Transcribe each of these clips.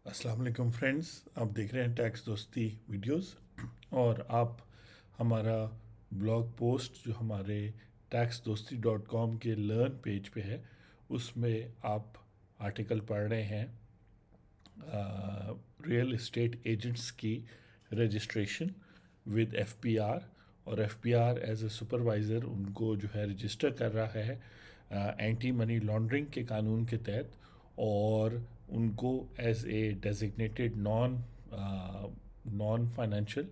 अस्सलाम वालेकुम फ्रेंड्स, आप देख रहे हैं टैक्स दोस्ती वीडियोस। और आप हमारा ब्लॉग पोस्ट जो हमारे taxdosti.com के लर्न पेज पे है, उसमें आप आर्टिकल पढ़ रहे हैं रियल एस्टेट एजेंट्स की रजिस्ट्रेशन विद एफपीआर। और एफपीआर एज ए सुपरवाइज़र उनको जो है रजिस्टर कर रहा है एंटी मनी लॉन्ड्रिंग के कानून के तहत, और उनको as a designated non financial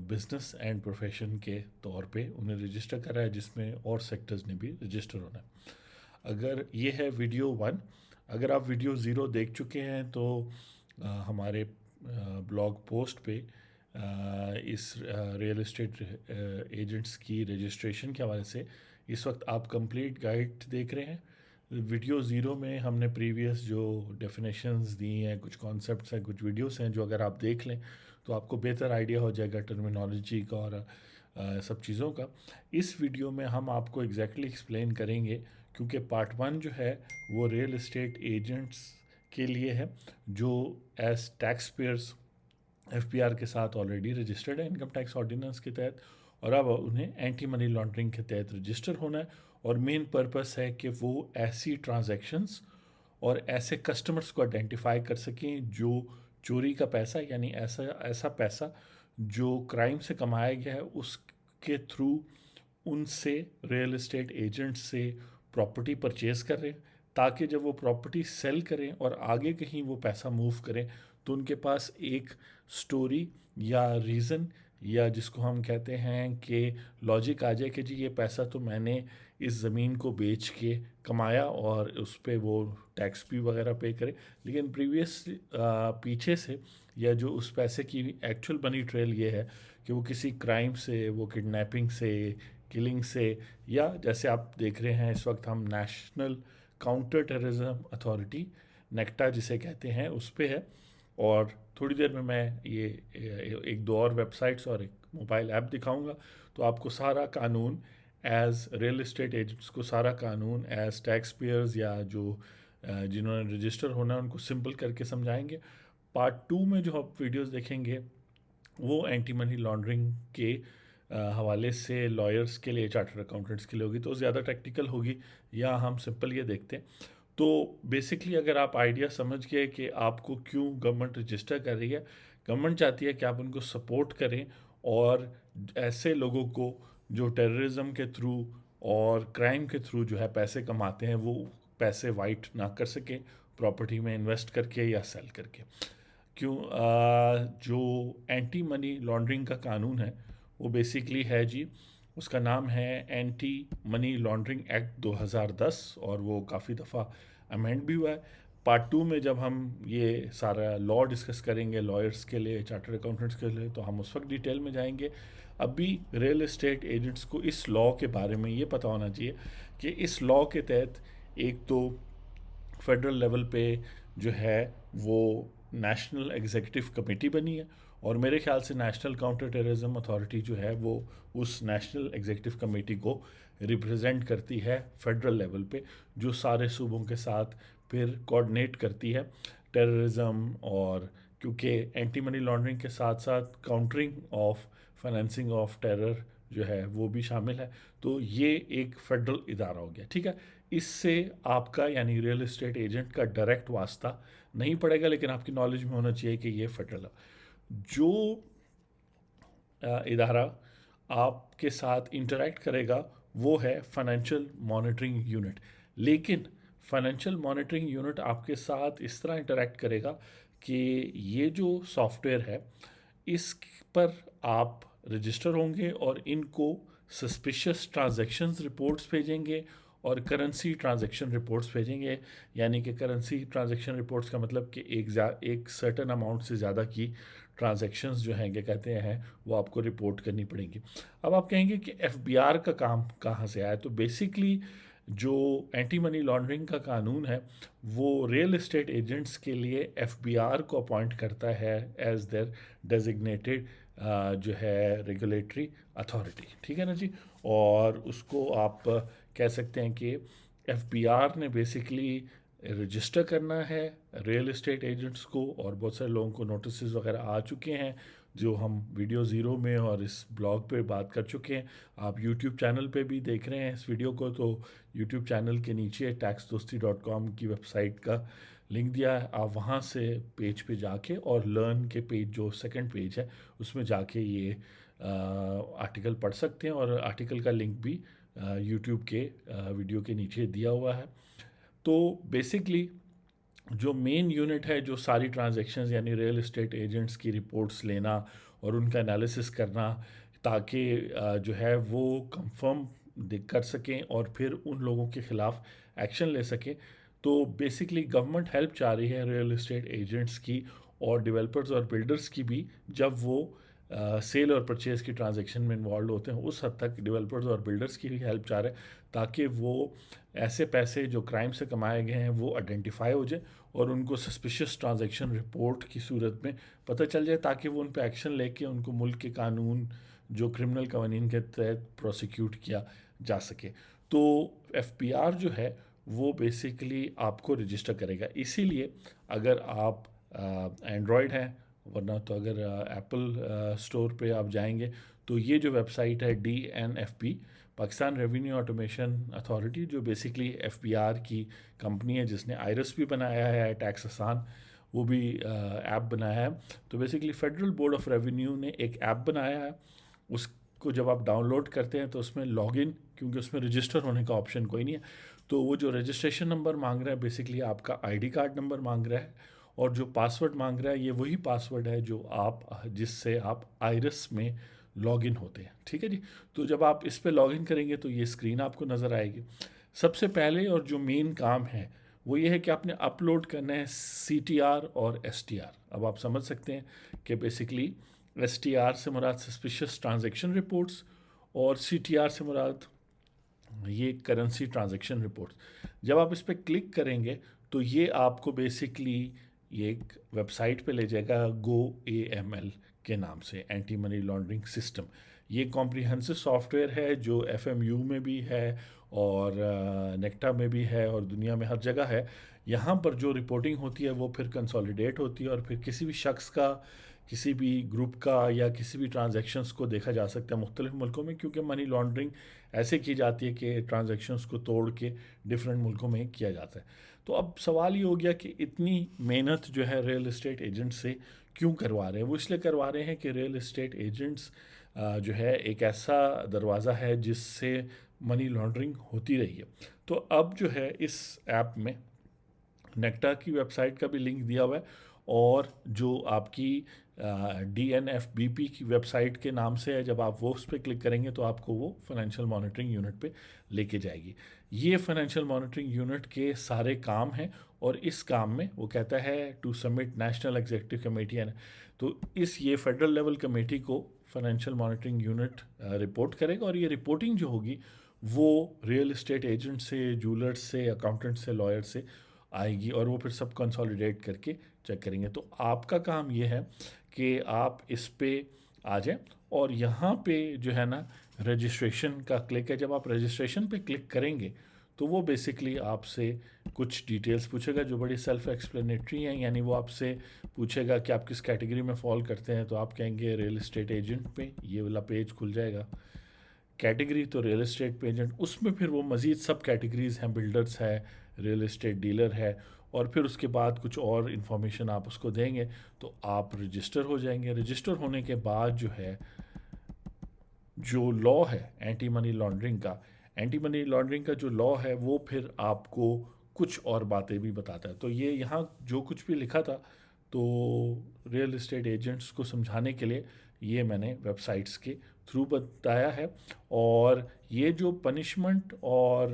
business and profession के तौर पे उन्हें रजिस्टर करा है, जिसमें और सेक्टर्स ने भी रजिस्टर होना है। अगर ये है वीडियो वन। अगर आप वीडियो ज़ीरो देख चुके हैं तो हमारे ब्लॉग पोस्ट पे इस रियल एस्टेट एजेंट्स की रजिस्ट्रेशन के हवाले से इस वक्त आप कंप्लीट गाइड देख रहे हैं। वीडियो ज़ीरो में हमने प्रीवियस जो डेफिनेशंस दी हैं, कुछ कॉन्सेप्ट्स हैं, कुछ वीडियोस हैं जो अगर आप देख लें तो आपको बेहतर आइडिया हो जाएगा टर्मिनोलॉजी का और सब चीज़ों का। इस वीडियो में हम आपको एग्जैक्टली एक्सप्लेन करेंगे, क्योंकि पार्ट वन जो है वो रियल एस्टेट एजेंट्स के लिए है जो एज टैक्स पेयर्स एफपीआर के साथ ऑलरेडी रजिस्टर्ड है इनकम टैक्स ऑर्डिनेंस के तहत, और अब उन्हें एंटी मनी लॉन्ड्रिंग के तहत रजिस्टर होना है। और मेन पर्पस है कि वो ऐसी ट्रांजैक्शंस और ऐसे कस्टमर्स को आइडेंटिफाई कर सकें जो चोरी का पैसा, यानी ऐसा ऐसा पैसा जो क्राइम से कमाया गया है, उसके थ्रू उनसे रियल एस्टेट एजेंट से प्रॉपर्टी परचेज कर रहे हैं, ताकि जब वो प्रॉपर्टी सेल करें और आगे कहीं वो पैसा मूव करें तो उनके पास एक स्टोरी या रीज़न, या जिसको हम कहते हैं कि लॉजिक आ जाए कि जी ये पैसा तो मैंने इस ज़मीन को बेच के कमाया, और उस पर वो टैक्स भी वगैरह पे करे। लेकिन प्रीवियस पीछे से या जो उस पैसे की एक्चुअल मनी ट्रेल ये है कि वो किसी क्राइम से, वो किडनैपिंग से, किलिंग से, या जैसे आप देख रहे हैं इस वक्त हम national counter terrorism authority NACTA जिसे कहते हैं उस पे है। और थोड़ी देर में मैं ये एक दो और वेबसाइट्स और एक मोबाइल ऐप दिखाऊंगा, तो आपको सारा कानून एज रियल एस्टेट एजेंट्स को सारा कानून एज टैक्स पेयर्स या जो जिन्होंने रजिस्टर होना है उनको सिंपल करके समझाएंगे। पार्ट टू में जो आप वीडियोस देखेंगे वो एंटी मनी लॉन्ड्रिंग के हवाले से लॉयर्स के लिए, चार्टर्ड अकाउंटेंट्स के लिए होगी, तो ज़्यादा टेक्निकल होगी। या हम सिंपल ये देखते हैं। तो बेसिकली अगर आप आइडिया समझ गए कि आपको क्यों गवर्नमेंट रजिस्टर कर रही है, गवर्नमेंट चाहती है कि आप उनको सपोर्ट करें और ऐसे लोगों को जो टेररिज्म के थ्रू और क्राइम के थ्रू जो है पैसे कमाते हैं, वो पैसे वाइट ना कर सके प्रॉपर्टी में इन्वेस्ट करके या सेल करके। क्यों जो एंटी मनी लॉन्ड्रिंग का कानून है वो बेसिकली है जी, उसका नाम है एंटी मनी लॉन्ड्रिंग एक्ट 2010, और वो काफ़ी दफ़ा अमेंड भी हुआ है। पार्ट टू में जब हम ये सारा लॉ डिस्कस करेंगे लॉयर्स के लिए, चार्टर्ड अकाउंटेंट्स के लिए, तो हम उस वक्त डिटेल में जाएंगे। अभी रियल एस्टेट एजेंट्स को इस लॉ के बारे में ये पता होना चाहिए कि इस लॉ के तहत एक तो फेडरल लेवल पे जो है वो नेशनल एग्जीक्यूटिव कमेटी बनी है, और मेरे ख्याल से नेशनल काउंटर टेररिज्म अथॉरिटी जो है वो उस नेशनल एग्जीक्यूटिव कमेटी को रिप्रेजेंट करती है फेडरल लेवल पे, जो सारे सूबों के साथ फिर कोऑर्डिनेट करती है टेररिज्म। और क्योंकि एंटी मनी लॉन्ड्रिंग के साथ साथ countering of financing of terror जो है वो भी शामिल है, तो ये एक फेडरल इदारा हो गया। ठीक है, इससे आपका यानी रियल एस्टेट एजेंट का डायरेक्ट वास्ता नहीं पड़ेगा, लेकिन आपकी नॉलेज में होना चाहिए कि ये फेडरल जो इदारा आपके साथ इंटरेक्ट करेगा वो है फाइनेंशियल मॉनिटरिंग यूनिट। लेकिन फाइनेंशियल मॉनिटरिंग यूनिट आपके साथ इस तरह इंटरेक्ट करेगा कि ये जो सॉफ्टवेयर है इस पर आप रजिस्टर होंगे और इनको सस्पिशियस ट्रांजैक्शंस रिपोर्ट्स भेजेंगे और करेंसी ट्रांजैक्शन रिपोर्ट्स भेजेंगे। यानी कि करेंसी ट्रांजैक्शन रिपोर्ट्स का मतलब कि एक सर्टेन अमाउंट से ज़्यादा की ट्रांजैक्शंस जो हैं क्या कहते हैं वो आपको रिपोर्ट करनी पड़ेंगी। अब आप कहेंगे कि एफबीआर का काम कहाँ से आया, तो बेसिकली जो एंटी मनी लॉन्ड्रिंग का कानून है वो रियल एस्टेट एजेंट्स के लिए एफबीआर को अपॉइंट करता है एज देयर डेजिग्नेटेड जो है रेगुलेटरी अथॉरिटी। ठीक है ना जी। और उसको आप कह सकते हैं कि एफबीआर ने बेसिकली रजिस्टर करना है रियल एस्टेट एजेंट्स को, और बहुत सारे लोगों को नोटिस वगैरह आ चुके हैं जो हम वीडियो ज़ीरो में और इस ब्लॉग पे बात कर चुके हैं। आप यूट्यूब चैनल पे भी देख रहे हैं इस वीडियो को, तो यूट्यूब चैनल के नीचे taxdosti.com की वेबसाइट का लिंक दिया है, आप वहाँ से पेज पे जाके और लर्न के पेज जो सेकंड पेज है उसमें जाके ये आर्टिकल पढ़ सकते हैं, और आर्टिकल का लिंक भी यूट्यूब के वीडियो के नीचे दिया हुआ है। तो बेसिकली जो मेन यूनिट है जो सारी ट्रांजैक्शंस यानी रियल एस्टेट एजेंट्स की रिपोर्ट्स लेना और उनका एनालिसिस करना, ताकि जो है वो कंफर्म कर सकें और फिर उन लोगों के ख़िलाफ़ एक्शन ले सकें। तो बेसिकली गवर्नमेंट हेल्प चाह रही है रियल एस्टेट एजेंट्स की और डेवलपर्स और बिल्डर्स की भी, जब वो सेल और परचेज की ट्रांजैक्शन में इन्वॉल्व होते हैं उस हद तक डेवलपर्स और बिल्डर्स की भी हेल्प चाह रहे हैं, ताकि वो ऐसे पैसे जो क्राइम से कमाए गए हैं वो आइडेंटिफाई हो जाए और उनको सस्पिशियस ट्रांजैक्शन रिपोर्ट की सूरत में पता चल जाए, ताकि वो उन पर एक्शन लेके उनको मुल्क के कानून जो क्रिमिनल कवानीन के तहत प्रोसिक्यूट किया जा सके। तो एफपीआर जो है वो बेसिकली आपको रजिस्टर करेगा। इसीलिए अगर आप एंड्रॉयड हैं, वरना तो अगर एप्पल स्टोर पे आप जाएंगे तो ये जो वेबसाइट है DNFP, Pakistan revenue automation authority, जो बेसिकली एफपीआर की कंपनी है जिसने आयरस भी बनाया है, टैक्स आसान वो भी ऐप बनाया है। तो basically federal board of revenue ने एक ऐप बनाया है, उसको जब आप डाउनलोड करते हैं तो उसमें लॉगिन, क्योंकि उसमें रजिस्टर होने का ऑप्शन कोई नहीं है, तो वो जो रजिस्ट्रेशन नंबर मांग रहा है बेसिकली आपका आईडी कार्ड नंबर मांग रहा है, और जो पासवर्ड मांग रहा है ये वही पासवर्ड है जो आप जिससे आप आयरस में लॉगिन होते हैं। ठीक है जी। तो जब आप इस पे लॉगिन करेंगे तो ये स्क्रीन आपको नज़र आएगी। सबसे पहले और जो मेन काम है वो ये है कि आपने अपलोड करना है CTR और STR। अब आप समझ सकते हैं कि बेसिकली STR से मुराद सस्पिशियस ट्रांजैक्शन रिपोर्ट्स और CTR से मुराद ये करेंसी ट्रांजैक्शन रिपोर्ट्स। जब आप इस पर क्लिक करेंगे तो ये आपको बेसिकली ये एक वेबसाइट पे ले जाएगा GoAML के नाम से, एंटी मनी लॉन्ड्रिंग सिस्टम। ये कॉम्प्रिहेंसिव सॉफ्टवेयर है जो FMU में भी है और नेक्टा में भी है और दुनिया में हर जगह है। यहाँ पर जो रिपोर्टिंग होती है वो फिर कंसोलिडेट होती है और फिर किसी भी शख्स का, किसी भी ग्रुप का या किसी भी ट्रांजैक्शंस को देखा जा सकता है मुख्तलिफ मुल्कों में, क्योंकि मनी लॉन्ड्रिंग ऐसे की जाती है कि ट्रांजैक्शंस को तोड़ के डिफरेंट मुल्कों में किया जाता है। तो अब सवाल ये हो गया कि इतनी मेहनत जो है रियल एस्टेट एजेंट से क्यों करवा रहे हैं? वो इसलिए करवा रहे हैं कि रियल एस्टेट एजेंट्स जो है एक ऐसा दरवाज़ा है जिससे मनी लॉन्ड्रिंग होती रही है। तो अब जो है इस ऐप में नेक्टा की वेबसाइट का भी लिंक दिया हुआ है, और जो आपकी DNFBP की वेबसाइट के नाम से है, जब आप वो उस पर क्लिक करेंगे तो आपको वो फाइनेंशियल मॉनिटरिंग यूनिट पे लेके जाएगी। ये फाइनेंशियल मॉनिटरिंग यूनिट के सारे काम हैं, और इस काम में वो कहता है to submit national executive committee है, तो इस ये फेडरल लेवल कमेटी को फाइनेंशियल मॉनिटरिंग यूनिट रिपोर्ट करेगा, और ये रिपोर्टिंग जो होगी वो रियल एस्टेट एजेंट से, जूलर्स से, अकाउंटेंट से, लॉयर से आएगी, और वो फिर सब कंसोलिडेट करके चेक करेंगे। तो आपका काम ये है कि आप इस पे आ जाएं, और यहाँ पे जो है ना रजिस्ट्रेशन का क्लिक है। जब आप रजिस्ट्रेशन पे क्लिक करेंगे तो वो बेसिकली आपसे कुछ डिटेल्स पूछेगा जो बड़ी सेल्फ एक्सप्लेनेटरी हैं, यानी वो आपसे पूछेगा कि आप किस कैटेगरी में फॉल करते हैं, तो आप कहेंगे रियल एस्टेट एजेंट पे, ये वाला पेज खुल जाएगा। कैटेगरी तो रियल एस्टेट पे एजेंट, उसमें फिर वो मज़ीद सब कैटेगरीज़ हैं, बिल्डर्स है, रियल एस्टेट डीलर है, और फिर उसके बाद कुछ और इन्फॉर्मेशन आप उसको देंगे तो आप रजिस्टर हो जाएंगे। रजिस्टर होने के बाद जो है जो लॉ है एंटी मनी लॉन्ड्रिंग का, एंटी मनी लॉन्ड्रिंग का जो लॉ है वो फिर आपको कुछ और बातें भी बताता है। तो ये यहाँ जो कुछ भी लिखा था तो रियल एस्टेट एजेंट्स को समझाने के लिए ये मैंने वेबसाइट्स के थ्रू बताया है। और ये जो पनिशमेंट और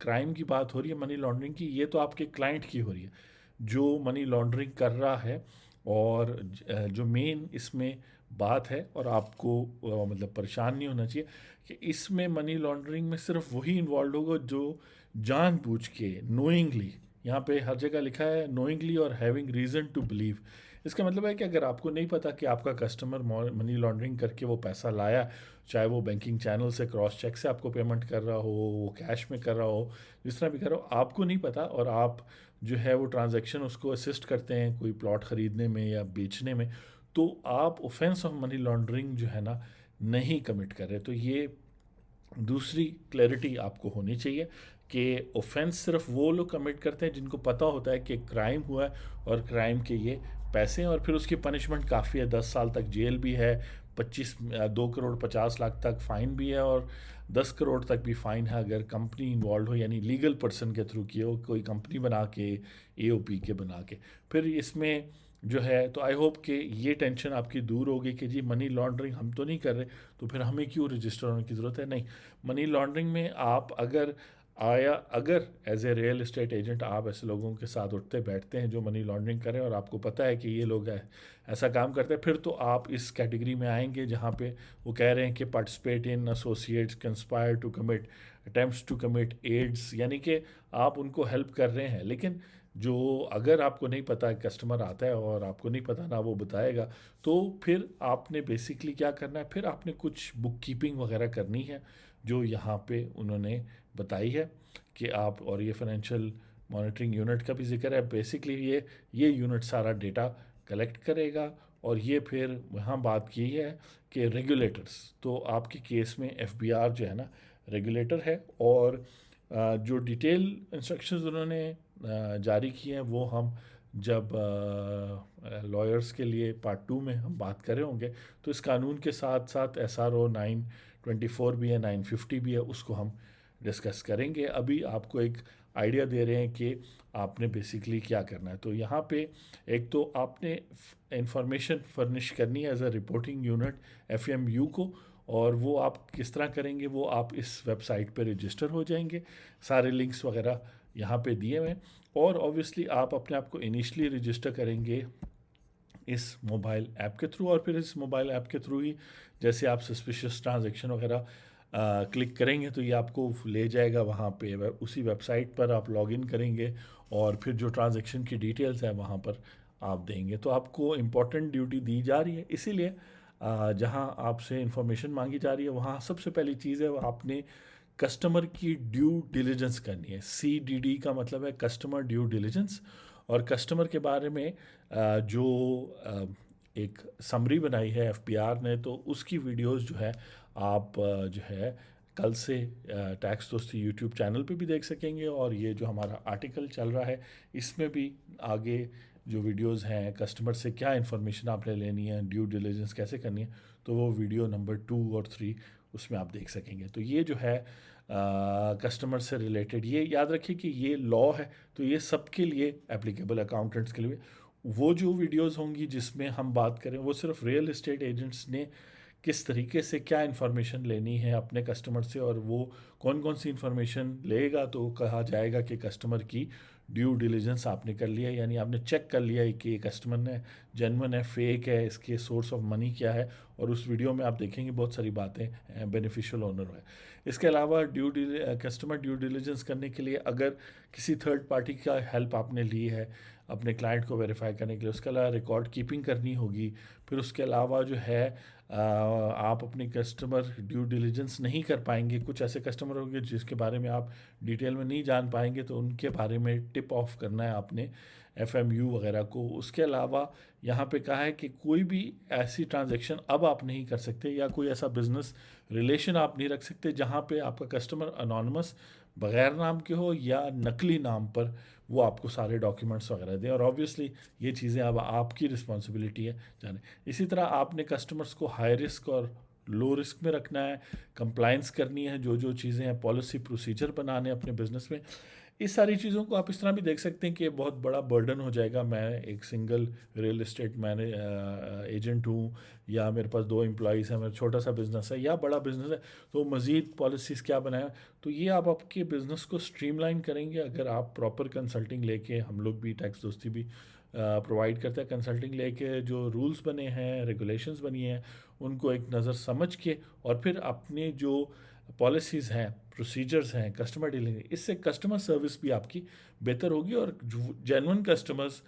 क्राइम की बात हो रही है मनी लॉन्ड्रिंग की, ये तो आपके क्लाइंट की हो रही है जो मनी लॉन्ड्रिंग कर रहा है, और जो मेन इसमें बात है, और आपको मतलब परेशान नहीं होना चाहिए कि इसमें मनी लॉन्ड्रिंग में सिर्फ वही इन्वॉल्व होगा जो जानबूझ के, नोइंगली, यहाँ पे हर जगह लिखा है नोइंगली और हैविंग रीज़न टू बिलीव। इसका मतलब है कि अगर आपको नहीं पता कि आपका कस्टमर मनी लॉन्ड्रिंग करके वो पैसा लाया, चाहे वो बैंकिंग चैनल से, क्रॉस चेक से आपको पेमेंट कर रहा हो, वो कैश में कर रहा हो, जिस तरह भी कर रहा हो, आपको नहीं पता, और आप जो है वो ट्रांजैक्शन उसको असिस्ट करते हैं कोई प्लॉट ख़रीदने में या बेचने में, तो आप ऑफेंस ऑफ मनी लॉन्ड्रिंग जो है ना नहीं कमिट कर रहे। तो ये दूसरी क्लैरिटी आपको होनी चाहिए कि ऑफेंस सिर्फ वो लोग कमिट करते हैं जिनको पता होता है कि क्राइम हुआ है और क्राइम के ये पैसे हैं, और फिर उसकी पनिशमेंट काफ़ी है, 10 साल तक जेल भी है, 2 करोड़ 50 लाख तक फ़ाइन भी है, और 10 करोड़ तक भी फ़ाइन है अगर कंपनी इन्वॉल्व हो, यानी लीगल पर्सन के थ्रू किए हो, कोई कंपनी बना के, एओपी के बना के। फिर इसमें जो है, तो आई होप कि ये टेंशन आपकी दूर होगी कि जी मनी लॉन्ड्रिंग हम तो नहीं कर रहे, तो फिर हमें क्यों रजिस्टर होने की ज़रूरत है। नहीं, मनी लॉन्ड्रिंग में आप अगर as a real estate agent आप ऐसे लोगों के साथ उठते बैठते हैं जो मनी लॉन्ड्रिंग करें, और आपको पता है कि ये लोग ऐसा काम करते हैं, फिर तो आप इस कैटेगरी में आएंगे जहाँ पे वो कह रहे हैं कि participate in, associates, conspire to commit, attempts to commit, aids, यानी कि आप उनको हेल्प कर रहे हैं। लेकिन जो अगर आपको नहीं पता, कस्टमर आता है और आपको नहीं पता ना वो बताएगा, तो फिर आपने बेसिकली क्या करना है, फिर आपने कुछ बुक कीपिंग वगैरह करनी है जो यहाँ पे उन्होंने बताई है कि आप, और ये फाइनेंशियल मॉनिटरिंग यूनिट का भी जिक्र है। बेसिकली ये यूनिट सारा डेटा कलेक्ट करेगा, और ये फिर वहाँ बात की है कि रेगुलेटर्स, तो आपके केस में एफबीआर जो है ना रेगुलेटर है, और जो डिटेल इंस्ट्रक्शंस उन्होंने जारी किए हैं वो हम जब लॉयर्स के लिए पार्ट 2 में हम बात कर रहे होंगे, तो इस कानून के साथ साथ SRO 924 भी है, 950 भी है, उसको हम डिस्कस करेंगे। अभी आपको एक आइडिया दे रहे हैं कि आपने बेसिकली क्या करना है। तो यहाँ पे एक तो आपने इंफॉर्मेशन फर्निश करनी है as a reporting unit FMU को, और वो आप किस तरह करेंगे, वो आप इस वेबसाइट पे रजिस्टर हो जाएंगे, सारे लिंक्स वगैरह यहाँ पे दिए हुए हैं। और ऑब्वियसली आप अपने आप को इनिशियली रजिस्टर करेंगे इस मोबाइल ऐप के थ्रू, और फिर इस मोबाइल ऐप के थ्रू ही जैसे आप सस्पिशियस ट्रांजैक्शन वगैरह क्लिक करेंगे तो ये आपको ले जाएगा वहाँ पे, उसी वेबसाइट पर आप लॉगिन करेंगे, और फिर जो ट्रांजैक्शन की डिटेल्स है वहाँ पर आप देंगे। तो आपको इम्पॉर्टेंट ड्यूटी दी जा रही है, इसीलिए जहाँ आपसे इंफॉर्मेशन मांगी जा रही है वहाँ सबसे पहली चीज़ है, आपने कस्टमर की ड्यू डिलिजेंस करनी है। CDD का मतलब है कस्टमर ड्यू डिलिजेंस, और कस्टमर के बारे में जो एक समरी बनाई है FBR ने, तो उसकी वीडियोस जो है आप जो है कल से टैक्स दोस्ती यूट्यूब चैनल पे भी देख सकेंगे, और ये जो हमारा आर्टिकल चल रहा है इसमें भी आगे जो वीडियोस हैं कस्टमर से क्या इन्फॉर्मेशन आपने लेनी है, ड्यू डिलिजेंस कैसे करनी है, तो वो वीडियो नंबर 2 और 3 उसमें आप देख सकेंगे। तो ये जो है कस्टमर से रिलेटेड, ये याद रखिए कि ये लॉ है, तो ये सबके लिए एप्लीकेबल, अकाउंटेंट्स के लिए। वो जो वीडियोस होंगी जिसमें हम बात करें वो सिर्फ रियल एस्टेट एजेंट्स ने किस तरीके से क्या इन्फॉर्मेशन लेनी है अपने कस्टमर से, और वो कौन कौन सी इन्फॉर्मेशन लेगा, तो कहा जाएगा कि कस्टमर की ड्यू डिलिजेंस आपने कर लिया, यानी आपने चेक कर लिया है कि ये कस्टमर ने जेन्युइन है, फेक है, इसके सोर्स ऑफ मनी क्या है, और उस वीडियो में आप देखेंगे बहुत सारी बातें, बेनिफिशियल ओनर है। इसके अलावा कस्टमर ड्यू डिलिजेंस करने के लिए अगर किसी थर्ड पार्टी का हेल्प आपने ली है अपने क्लाइंट को वेरीफाई करने के लिए, उसके अलावा रिकॉर्ड कीपिंग करनी होगी। फिर उसके अलावा जो है आप अपने कस्टमर ड्यू डिलिजेंस नहीं कर पाएंगे, कुछ ऐसे कस्टमर होंगे जिसके बारे में आप डिटेल में नहीं जान पाएंगे, तो उनके बारे में टिप ऑफ करना है आपने FMU वगैरह को। उसके अलावा यहाँ पे कहा है कि कोई भी ऐसी ट्रांजैक्शन अब आप नहीं कर सकते, या कोई ऐसा बिजनेस रिलेशन आप नहीं रख सकते जहाँ पे आपका कस्टमर अनोनमस बगैर नाम के हो या नकली नाम पर वो आपको सारे डॉक्यूमेंट्स वगैरह दें, और ऑब्वियसली ये चीज़ें अब आपकी रिस्पॉन्सिबिलिटी है जाने। इसी तरह आपने कस्टमर्स को हाई रिस्क और लो रिस्क में रखना है, कंप्लाइंस करनी है, जो जो चीज़ें हैं पॉलिसी प्रोसीजर बनाने अपने बिजनेस में। इस सारी चीज़ों को आप इस तरह भी देख सकते हैं कि ये बहुत बड़ा बर्डन हो जाएगा। मैं एक सिंगल रियल एस्टेट एजेंट हूँ, या मेरे पास 2 एम्प्लॉयज़ हैं, मेरा छोटा सा बिज़नेस है या बड़ा बिज़नेस है, तो मज़ीद पॉलिसीज़ क्या बनाएं। तो ये आप आपके बिज़नेस को स्ट्रीमलाइन करेंगे अगर आप प्रॉपर कंसल्टिंग लेके, हम लोग भी टैक्स दोस्ती भी प्रोवाइड करते हैं, कंसल्टिंग लेके जो रूल्स बने हैं, रेगुलेशंस बनी हैं, उनको एक नज़र समझ के, और फिर अपने जो पॉलिसीज़ हैं, प्रोसीजर्स हैं कस्टमर डीलिंग, इससे कस्टमर सर्विस भी आपकी बेहतर होगी, और जेन्युइन कस्टमर्स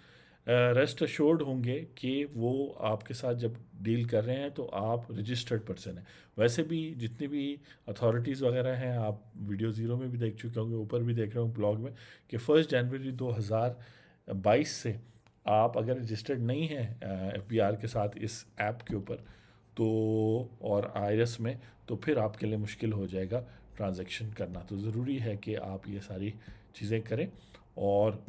रेस्ट अश्योर्ड होंगे कि वो आपके साथ जब डील कर रहे हैं तो आप रजिस्टर्ड पर्सन हैं। वैसे भी जितनी भी अथॉरिटीज़ वगैरह हैं, आप वीडियो ज़ीरो में भी देख चुके होंगे, ऊपर भी देख रहे हो ब्लॉग में, कि 1 जनवरी 2022 से आप अगर रजिस्टर्ड नहीं हैं FBR के साथ इस ऐप के ऊपर तो, और आईरस में, तो फिर आपके लिए मुश्किल हो जाएगा ट्रांजैक्शन करना। तो ज़रूरी है कि आप ये सारी चीज़ें करें। और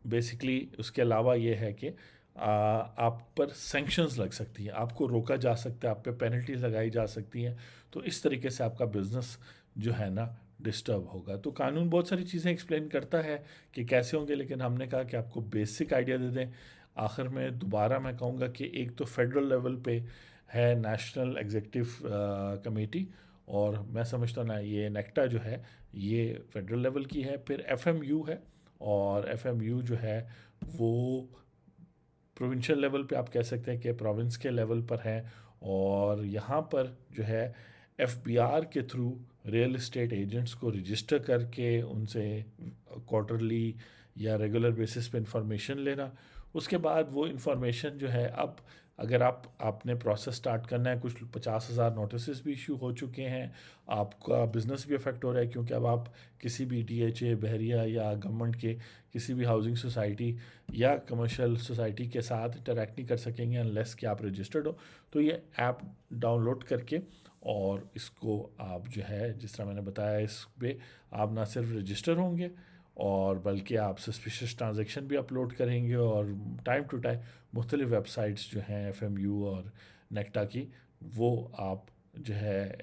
बेसिकली उसके अलावा ये है कि आप पर सैंक्शंस लग सकती हैं, आपको रोका जा सकता है, आप पे पेनल्टीज लगाई जा सकती हैं। तो इस तरीके से आपका बिजनेस जो है ना डिस्टर्ब होगा। तो कानून बहुत सारी चीज़ें एक्सप्लेन करता है कि कैसे होंगे, लेकिन हमने कहा कि आपको बेसिक आइडिया दे दें। आखिर में दोबारा मैं कहूँगा कि एक तो फेडरल लेवल पे है नेशनल एग्जीक्यूटिव कमेटी, और मैं समझता ना ये नेक्टा जो है ये फेडरल लेवल की है। फिर FMU है, और FMU जो है वो प्रोविंशियल लेवल पे आप कह सकते हैं कि प्रोविंस के लेवल पर है। और यहाँ पर जो है FBR के थ्रू रियल इस्टेट एजेंट्स को रजिस्टर करके उनसे क्वार्टरली या रेगुलर बेसिस पे इंफॉर्मेशन लेना। उसके बाद वो इंफॉर्मेशन जो है, अब अगर आपने प्रोसेस स्टार्ट करना है, कुछ 50,000 नोटिस भी इशू हो चुके हैं, आपका बिजनेस भी अफेक्ट हो रहा है, क्योंकि अब आप किसी भी DHA, बहरिया या गवर्नमेंट के किसी भी हाउसिंग सोसाइटी या कमर्शियल सोसाइटी के साथ इंटरेक्ट नहीं कर सकेंगे अनलेस कि आप रजिस्टर्ड हो। तो ये ऐप डाउनलोड करके, और इसको आप जो है जिस तरह मैंने बताया, इस पे आप ना सिर्फ रजिस्टर होंगे और बल्कि आप सस्पिशियस ट्रांजेक्शन भी अपलोड करेंगे, और टाइम टू टाइम मुख्तलिफ वेबसाइट्स जो हैं FMU और नेक्टा की, वो आप जो है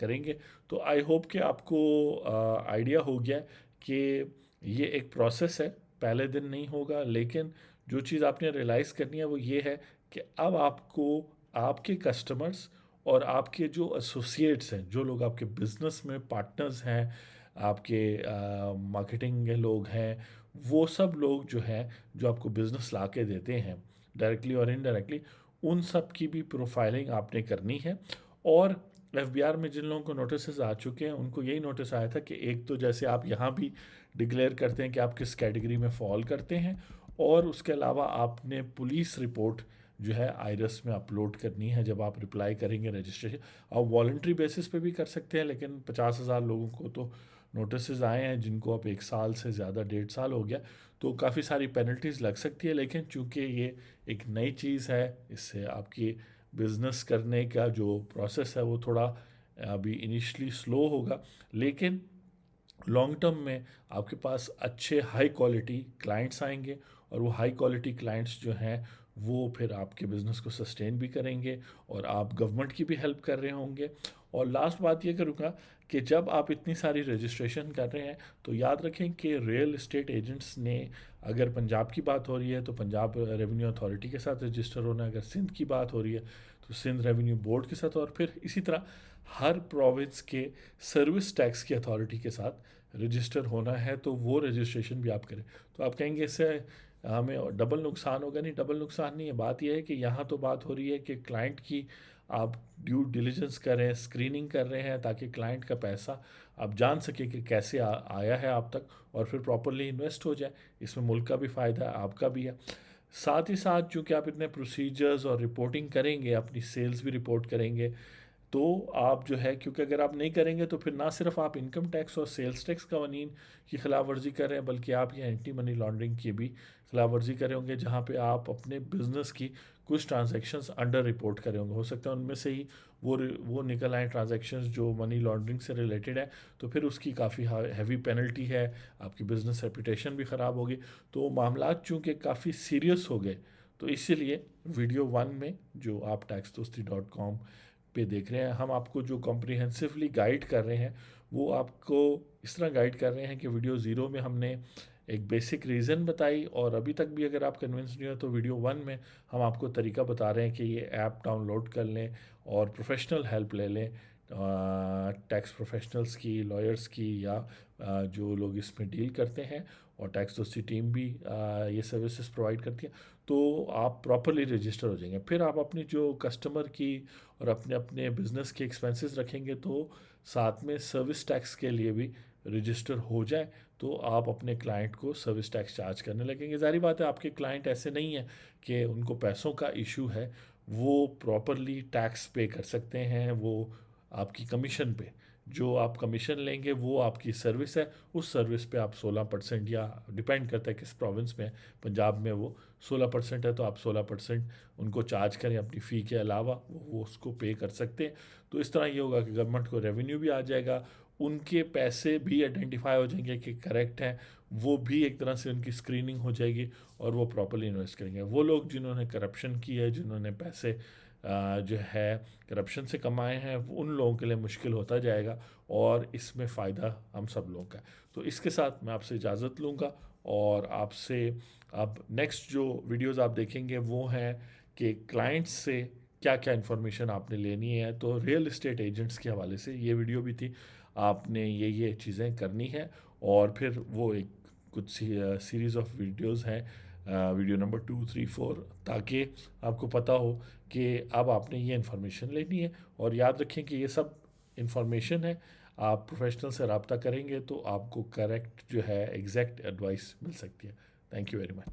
करेंगे। तो आई होप कि आपको आइडिया हो गया कि ये एक प्रोसेस है, पहले दिन नहीं होगा। लेकिन जो चीज़ आपने रियलाइज़ करनी है वो ये है कि अब आपको आपके कस्टमर्स और आपके जो एसोसिएट्स हैं, जो लोग आपके बिजनेस में पार्टनर्स हैं, आपके मार्केटिंग के लोग हैं, वो सब लोग जो हैं जो आपको बिजनेस ला के देते हैं डायरेक्टली और इनडायरेक्टली, उन सब की भी प्रोफाइलिंग आपने करनी है। और FBR में जिन लोगों को नोटिस आ चुके हैं उनको यही नोटिस आया था कि एक तो जैसे आप यहाँ भी डिक्लेयर करते हैं कि आप किस कैटेगरी में फॉल करते हैं, और उसके अलावा आपने पुलिस रिपोर्ट जो है आइरस में अपलोड करनी है जब आप रिप्लाई करेंगे रजिस्ट्रेशन। आप वॉलंटरी बेसिस पे भी कर सकते हैं, लेकिन 50,000 लोगों को तो नोटिस आए हैं जिनको अब 1 साल से ज़्यादा 1.5 साल हो गया, तो काफ़ी सारी पेनल्टीज़ लग सकती है। लेकिन चूंकि ये एक नई चीज़ है, इससे आपकी बिज़नेस करने का जो प्रोसेस है वो थोड़ा अभी इनिशियली स्लो होगा, लेकिन लॉन्ग टर्म में आपके पास अच्छे हाई क्वालिटी क्लाइंट्स आएंगे, और वो हाई क्वालिटी क्लाइंट्स जो हैं वो फिर आपके बिज़नेस को सस्टेन भी करेंगे, और आप गवर्नमेंट की भी हेल्प कर रहे होंगे। और लास्ट बात ये करूँगा कि जब आप इतनी सारी रजिस्ट्रेशन कर रहे हैं तो याद रखें कि रियल इस्टेट एजेंट्स ने, अगर पंजाब की बात हो रही है तो पंजाब रेवेन्यू अथॉरिटी के साथ रजिस्टर होना है, अगर सिंध की बात हो रही है तो सिंध रेवेन्यू बोर्ड के साथ, और फिर इसी तरह हर प्रोविंस के सर्विस टैक्स की अथॉरिटी के साथ रजिस्टर होना है। तो वो रजिस्ट्रेशन भी आप करें। तो आप कहेंगे इससे हमें डबल नुकसान होगा, नहीं, डबल नुकसान नहीं है। बात यह है कि यहाँ तो बात हो रही है कि क्लाइंट की आप ड्यू डिलिजेंस कर रहे हैं, स्क्रीनिंग कर रहे हैं, ताकि क्लाइंट का पैसा आप जान सके कि कैसे आया है आप तक, और फिर प्रॉपरली इन्वेस्ट हो जाए। इसमें मुल्क का भी फ़ायदा है, आपका भी है। साथ ही साथ चूँकि आप इतने प्रोसीजर्स और रिपोर्टिंग करेंगे, अपनी सेल्स भी रिपोर्ट करेंगे, तो आप जो है, क्योंकि अगर आप नहीं करेंगे तो फिर ना सिर्फ आप इनकम टैक्स और सेल्स टैक्स कवानीन की खिलाफ वर्जी कर रहे हैं, बल्कि आप ये एंटी मनी लॉन्ड्रिंग की भी खिलाफ वर्जी कर रहे होंगे, जहाँ पे आप अपने बिजनेस की कुछ ट्रांजैक्शंस अंडर रिपोर्ट कर रहे होंगे। हो सकता है उनमें से ही वो निकल आए ट्रांजैक्शंस जो मनी लॉन्ड्रिंग से रिलेटेड है, तो फिर उसकी काफ़ी हैवी पेनल्टी है, आपकी बिजनेस रेपुटेशन भी ख़राब होगी। तो मामला चूँकि काफ़ी सीरियस हो गए, तो इसीलिए वीडियो 1 में जो आप taxdosti.com पे देख रहे हैं, हम आपको जो कॉम्प्रिहेंसिवली गाइड कर रहे हैं वो आपको इस तरह गाइड कर रहे हैं कि वीडियो ज़ीरो में हमने एक बेसिक रीज़न बताई, और अभी तक भी अगर आप कन्विंस नहीं हो तो वीडियो 1 में हम आपको तरीका बता रहे हैं कि ये ऐप डाउनलोड कर लें और प्रोफेशनल हेल्प ले लें, टैक्स प्रोफेशनल्स की, लॉयर्स की, या जो लोग इसमें डील करते हैं, और टैक्स दोस्ती टीम भी ये सर्विसेज प्रोवाइड करती है। तो आप प्रॉपरली रजिस्टर हो जाएंगे। फिर आप अपनी जो कस्टमर की और अपने अपने बिजनेस के एक्सपेंसेस रखेंगे, तो साथ में सर्विस टैक्स के लिए भी रजिस्टर हो जाए, तो आप अपने क्लाइंट को सर्विस टैक्स चार्ज करने लगेंगे। ज़ाहिर बात है आपके क्लाइंट ऐसे नहीं है कि उनको पैसों का इशू है, वो प्रॉपरली टैक्स पे कर सकते हैं। वो आपकी कमीशन पे, जो आप कमीशन लेंगे वो आपकी सर्विस है, उस सर्विस पे आप 16% या डिपेंड करता है किस प्रोविंस में, पंजाब में वो 16% है तो आप 16% उनको चार्ज करें अपनी फ़ी के अलावा, वो उसको पे कर सकते हैं। तो इस तरह ये होगा कि गवर्नमेंट को रेवेन्यू भी आ जाएगा, उनके पैसे भी आइडेंटिफाई हो जाएंगे कि करेक्ट हैं, वो भी एक तरह से उनकी स्क्रीनिंग हो जाएगी और वो प्रॉपरली इन्वेस्ट करेंगे। वो लोग जिन्होंने करप्शन की है, जिन्होंने पैसे जो है करप्शन से कमाए हैं, उन लोगों के लिए मुश्किल होता जाएगा और इसमें फ़ायदा हम सब लोगों का है। तो इसके साथ मैं आपसे इजाज़त लूँगा और आपसे अब नेक्स्ट जो वीडियोस आप देखेंगे वो हैं कि क्लाइंट्स से क्या क्या इन्फॉर्मेशन आपने लेनी है। तो रियल इस्टेट एजेंट्स के हवाले से ये वीडियो भी थी, आपने ये चीज़ें करनी है। और फिर वो एक कुछ सीरीज़ ऑफ वीडियोस हैं, वीडियो नंबर 2, 3, 4, ताकि आपको पता हो कि अब आपने ये इन्फॉर्मेशन लेनी है। और याद रखें कि ये सब इन्फॉर्मेशन है, आप प्रोफेशनल से रब्ता करेंगे तो आपको करेक्ट जो है एग्जैक्ट एडवाइस मिल सकती है। Thank you very much.